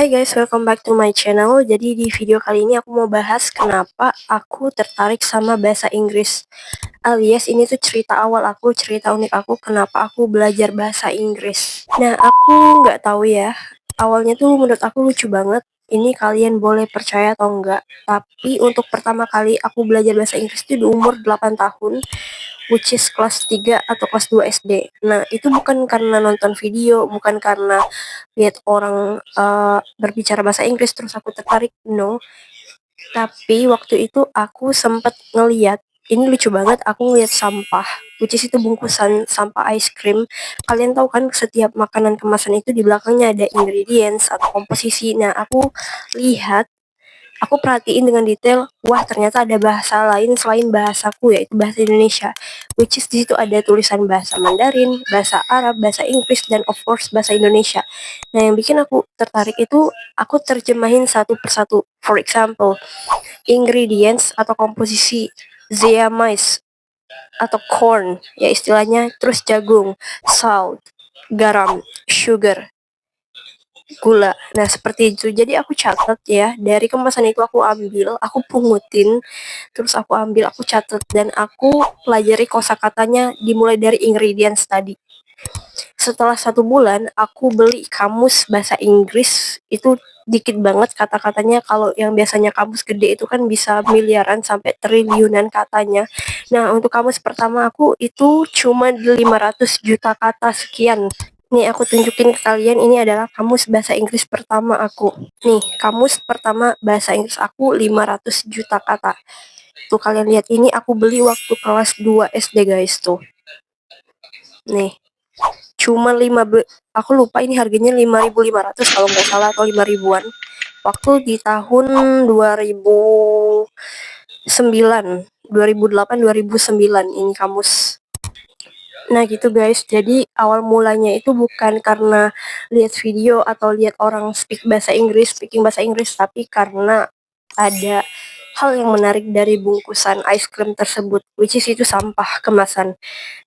Hai guys, welcome back to my channel. Jadi di video kali ini aku mau bahas kenapa aku tertarik sama bahasa Inggris. Alias ini tuh cerita awal aku, cerita unik aku kenapa aku belajar bahasa Inggris. Nah, aku nggak tahu ya. Awalnya tuh menurut aku lucu banget. Ini kalian boleh percaya atau enggak. Tapi untuk pertama kali aku belajar bahasa Inggris itu di umur 8 tahun, which is kelas 3 atau kelas 2 SD. Nah, itu bukan karena nonton video, bukan karena lihat orang berbicara bahasa Inggris terus aku tertarik, no. Tapi waktu itu aku sempet ngeliat, ini lucu banget, aku ngeliat sampah, which is itu bungkusan sampah ice cream. Kalian tahu kan setiap makanan kemasan itu di belakangnya ada ingredients atau komposisi. Nah, aku perhatiin dengan detail, wah ternyata ada bahasa lain selain bahasaku, yaitu bahasa Indonesia. Which is di situ ada tulisan bahasa Mandarin, bahasa Arab, bahasa Inggris, dan of course bahasa Indonesia. Nah, yang bikin aku tertarik itu aku terjemahin satu persatu. For example, ingredients atau komposisi zeamais atau corn, ya istilahnya, terus jagung, salt, garam, sugar, gula. Nah, seperti itu. Jadi aku catat ya, dari kemasan itu aku ambil, aku pungutin, terus aku ambil, aku catat, dan aku pelajari kosakatanya dimulai dari ingredients tadi. Setelah 1 bulan, aku beli kamus bahasa Inggris, itu dikit banget kata-katanya. Kalau yang biasanya kamus gede itu kan bisa miliaran sampai triliunan katanya. Nah, untuk kamus pertama aku itu cuma 500 juta kata sekian. Nih, aku tunjukin ke kalian, ini adalah kamus bahasa Inggris pertama aku. Nih, kamus pertama bahasa Inggris aku 500 juta kata. Tuh kalian lihat, ini aku beli waktu kelas 2 SD guys tuh. Nih, cuma aku lupa ini harganya 5.500 kalau nggak salah, atau 5 ribuan. Waktu di tahun 2009, 2008, 2009 ini kamus. Nah gitu guys, jadi awal mulanya itu bukan karena lihat video atau lihat orang speaking bahasa Inggris, tapi karena ada hal yang menarik dari bungkusan ice cream tersebut, which is itu sampah kemasan.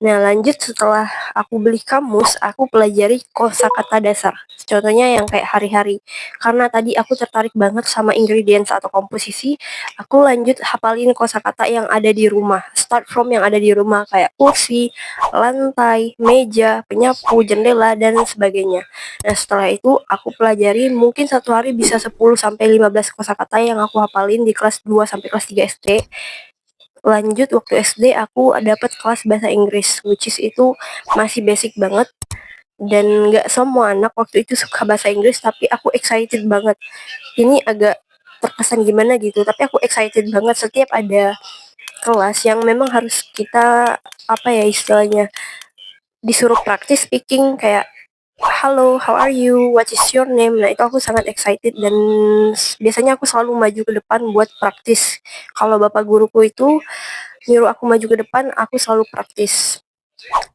Nah, lanjut, setelah aku beli kamus, aku pelajari kosakata dasar. Contohnya yang kayak hari-hari. Karena tadi aku tertarik banget sama ingredients atau komposisi, aku lanjut hafalin kosakata yang ada di rumah. Start from yang ada di rumah, kayak kursi, lantai, meja, penyapu, jendela, dan sebagainya. Nah, setelah itu aku pelajari mungkin satu hari bisa 10-15 kosakata yang aku hafalin di kelas 2 sampai kelas 3 SD. Lanjut waktu SD aku dapat kelas bahasa Inggris, which is itu masih basic banget, dan nggak semua anak waktu itu suka bahasa Inggris, tapi aku excited banget. Ini agak terkesan gimana gitu, tapi aku excited banget setiap ada kelas yang memang harus kita, apa ya istilahnya, disuruh praktis speaking, kayak halo, how are you, what is your name. Nah, itu aku sangat excited, dan biasanya aku selalu maju ke depan buat praktis. Kalau bapak guruku itu nyuruh aku maju ke depan, aku selalu praktis.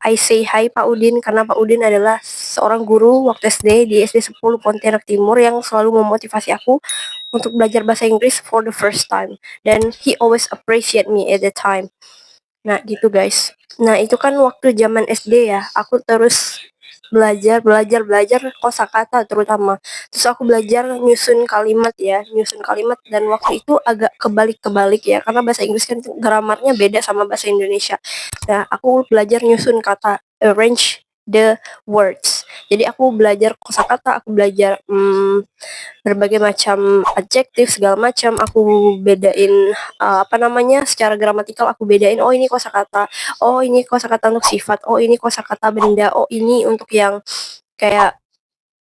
I say hi Pak Udin, karena Pak Udin adalah seorang guru waktu SD di SD 10 Pontianak Timur yang selalu memotivasi aku untuk belajar bahasa Inggris for the first time. Dan he always appreciate me at the time. Nah gitu guys. Nah itu kan waktu zaman SD ya, aku terus belajar kosakata terutama. Terus aku belajar nyusun kalimat ya, dan waktu itu agak kebalik-kebalik ya, karena bahasa Inggris kan gramarnya beda sama bahasa Indonesia. Nah, aku belajar nyusun kata, arrange the words. Jadi aku belajar kosakata, aku belajar berbagai macam adjektif segala macam, aku bedain secara gramatikal, aku bedain, oh ini kosakata, oh ini kosakata untuk sifat, oh ini kosakata benda, oh ini untuk yang kayak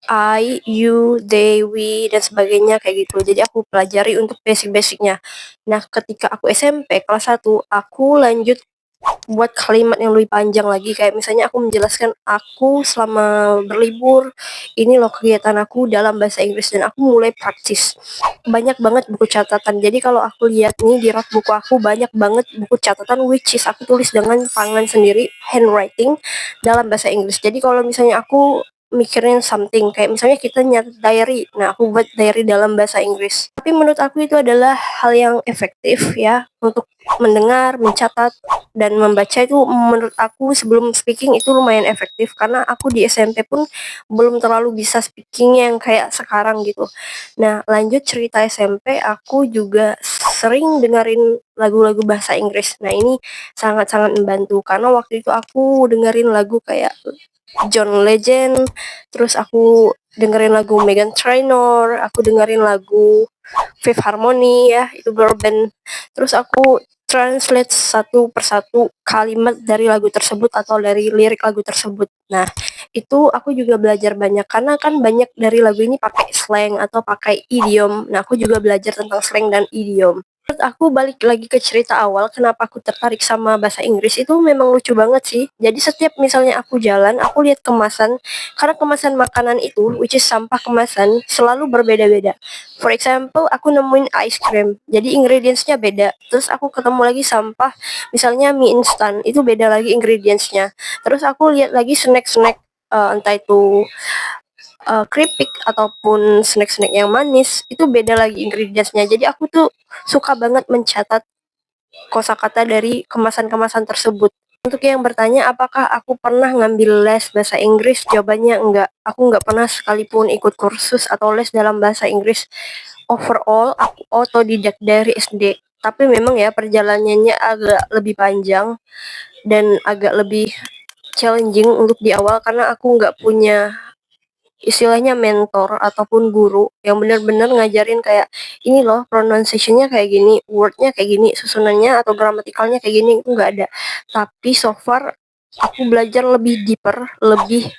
I, you, they, we, dan sebagainya kayak gitu. Jadi aku pelajari untuk basic-basicnya. Nah, ketika aku SMP kelas 1, aku lanjut buat kalimat yang lebih panjang lagi, kayak misalnya aku menjelaskan aku selama berlibur ini loh kegiatan aku dalam bahasa Inggris, dan aku mulai praktis. Banyak banget buku catatan, jadi kalau aku lihat nih di rak buku aku banyak banget buku catatan, which is aku tulis dengan tangan sendiri, handwriting dalam bahasa Inggris. Jadi kalau misalnya aku mikirin something, kayak misalnya kita nyatet diary. Nah, aku buat diary dalam bahasa Inggris. Tapi menurut aku itu adalah hal yang efektif ya untuk mendengar, mencatat, dan membaca. Itu menurut aku sebelum speaking itu lumayan efektif, karena aku di SMP pun belum terlalu bisa speaking yang kayak sekarang gitu. Nah, lanjut cerita SMP, aku juga sering dengerin lagu-lagu bahasa Inggris. Nah, ini sangat-sangat membantu karena waktu itu aku dengerin lagu kayak John Legend, terus aku dengerin lagu Meghan Trainor, aku dengerin lagu Fifth Harmony ya, itu girl band. Terus aku translate satu persatu kalimat dari lagu tersebut atau dari lirik lagu tersebut. Nah, itu aku juga belajar banyak karena kan banyak dari lagu ini pakai slang atau pakai idiom. Nah, aku juga belajar tentang slang dan idiom. Menurut aku balik lagi ke cerita awal, kenapa aku tertarik sama bahasa Inggris itu memang lucu banget sih. Jadi setiap misalnya aku jalan, aku lihat kemasan, karena kemasan makanan itu, which is sampah kemasan, selalu berbeda-beda. For example, aku nemuin ice cream, jadi ingredientsnya beda. Terus aku ketemu lagi sampah, misalnya mie instan, itu beda lagi ingredientsnya. Terus aku lihat lagi snack-snack, entah itu keripik ataupun snack-snack yang manis, itu beda lagi ingredientsnya. Jadi aku tuh suka banget mencatat kosakata dari kemasan-kemasan tersebut. Untuk yang bertanya apakah aku pernah ngambil les bahasa Inggris, jawabannya enggak. Aku enggak pernah sekalipun ikut kursus atau les dalam bahasa Inggris. Overall, aku otodidak dari SD. Tapi memang ya perjalanannya agak lebih panjang dan agak lebih challenging untuk di awal karena aku nggak punya istilahnya mentor ataupun guru yang benar-benar ngajarin kayak ini loh pronunciation-nya kayak gini, word-nya kayak gini, susunannya atau gramatikalnya kayak gini, itu nggak ada. Tapi so far aku belajar lebih deeper, lebih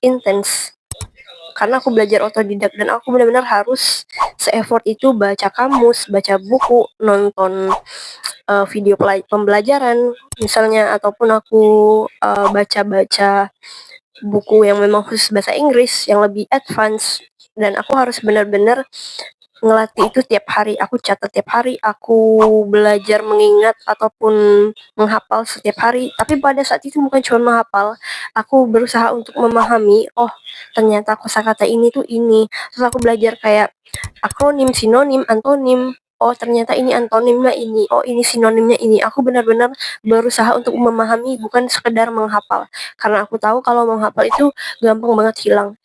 intens karena aku belajar otodidak dan aku benar-benar harus se-effort itu baca kamus, baca buku, nonton video pembelajaran misalnya ataupun aku baca-baca buku yang memang khusus bahasa Inggris yang lebih advance dan aku harus benar-benar ngelatih itu tiap hari. Aku catat tiap hari, aku belajar mengingat ataupun menghafal setiap hari. Tapi pada saat itu bukan cuma menghafal, aku berusaha untuk memahami, oh ternyata kosakata ini tuh ini. Terus aku belajar kayak akronim, sinonim, antonim. Oh ternyata ini antonimnya ini, oh ini sinonimnya ini. Aku benar-benar berusaha untuk memahami, bukan sekedar menghafal. Karena aku tahu kalau menghafal itu gampang banget hilang.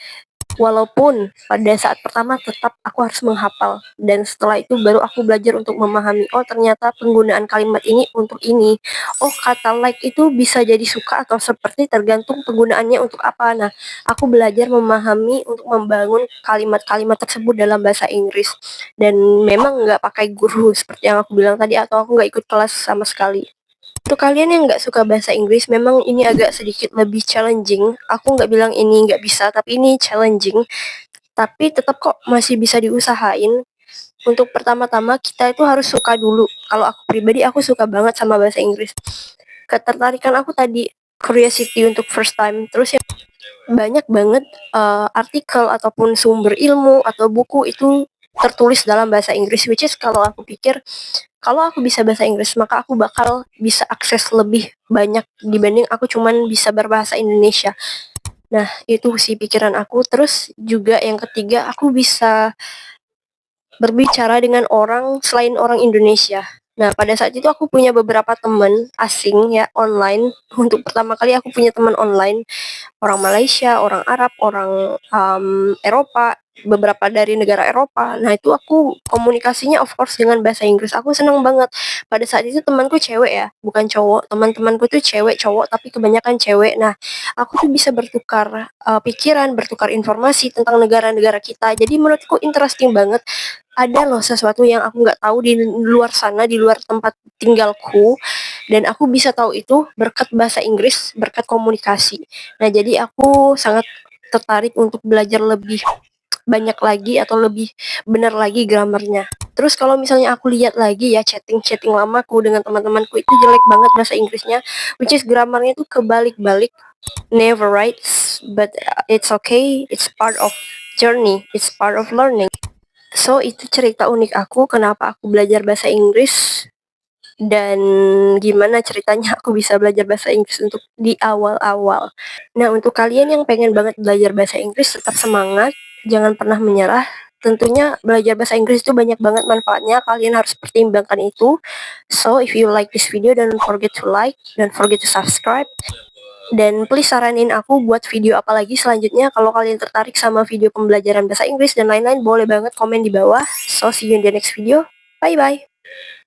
Walaupun pada saat pertama tetap aku harus menghafal dan setelah itu baru aku belajar untuk memahami, oh ternyata penggunaan kalimat ini untuk ini. Oh kata like itu bisa jadi suka atau seperti tergantung penggunaannya untuk apa. Nah, aku belajar memahami untuk membangun kalimat-kalimat tersebut dalam bahasa Inggris dan memang nggak pakai guru seperti yang aku bilang tadi atau aku nggak ikut kelas sama sekali. Untuk kalian yang nggak suka bahasa Inggris, memang ini agak sedikit lebih challenging. Aku nggak bilang ini nggak bisa, tapi ini challenging. Tapi tetap kok masih bisa diusahain. Untuk pertama-tama kita itu harus suka dulu. Kalau aku pribadi, aku suka banget sama bahasa Inggris. Ketertarikan aku tadi, curiosity untuk first time. Terus ya banyak banget artikel ataupun sumber ilmu atau buku itu tertulis dalam bahasa Inggris, which is kalau aku pikir kalau aku bisa bahasa Inggris maka aku bakal bisa akses lebih banyak dibanding aku cuman bisa berbahasa Indonesia. Nah, itu sih pikiran aku. Terus juga yang ketiga, aku bisa berbicara dengan orang selain orang Indonesia. Nah, pada saat itu aku punya beberapa teman asing ya online. Untuk pertama kali aku punya teman online orang Malaysia, orang Arab, orang Eropa, beberapa dari negara Eropa. Nah itu aku komunikasinya of course dengan bahasa Inggris. Aku senang banget. Pada saat itu temanku cewek ya, bukan cowok. Teman-temanku tuh cewek, cowok, tapi kebanyakan cewek. Nah aku tuh bisa bertukar pikiran, bertukar informasi tentang negara-negara kita. Jadi menurutku interesting banget. Ada loh sesuatu yang aku nggak tahu di luar sana, di luar tempat tinggalku, dan aku bisa tahu itu berkat bahasa Inggris, berkat komunikasi. Nah, jadi aku sangat tertarik untuk belajar lebih banyak lagi atau lebih benar lagi gramarnya. Terus kalau misalnya aku lihat lagi ya chatting-chatting lamaku dengan teman-temanku itu jelek banget bahasa Inggrisnya, which is gramarnya itu kebalik-balik, never writes, but it's okay, it's part of journey, it's part of learning. So itu cerita unik aku kenapa aku belajar bahasa Inggris. dan gimana ceritanya aku bisa belajar bahasa Inggris untuk di awal-awal. Nah, untuk kalian yang pengen banget belajar bahasa Inggris, tetap semangat, jangan pernah menyerah. Tentunya belajar bahasa Inggris itu banyak banget manfaatnya, kalian harus pertimbangkan itu. So, if you like this video, don't forget to like, don't forget to subscribe. Dan please saranin aku buat video apa lagi selanjutnya. Kalau kalian tertarik sama video pembelajaran bahasa Inggris dan lain-lain, boleh banget komen di bawah. So, see you in the next video. Bye-bye.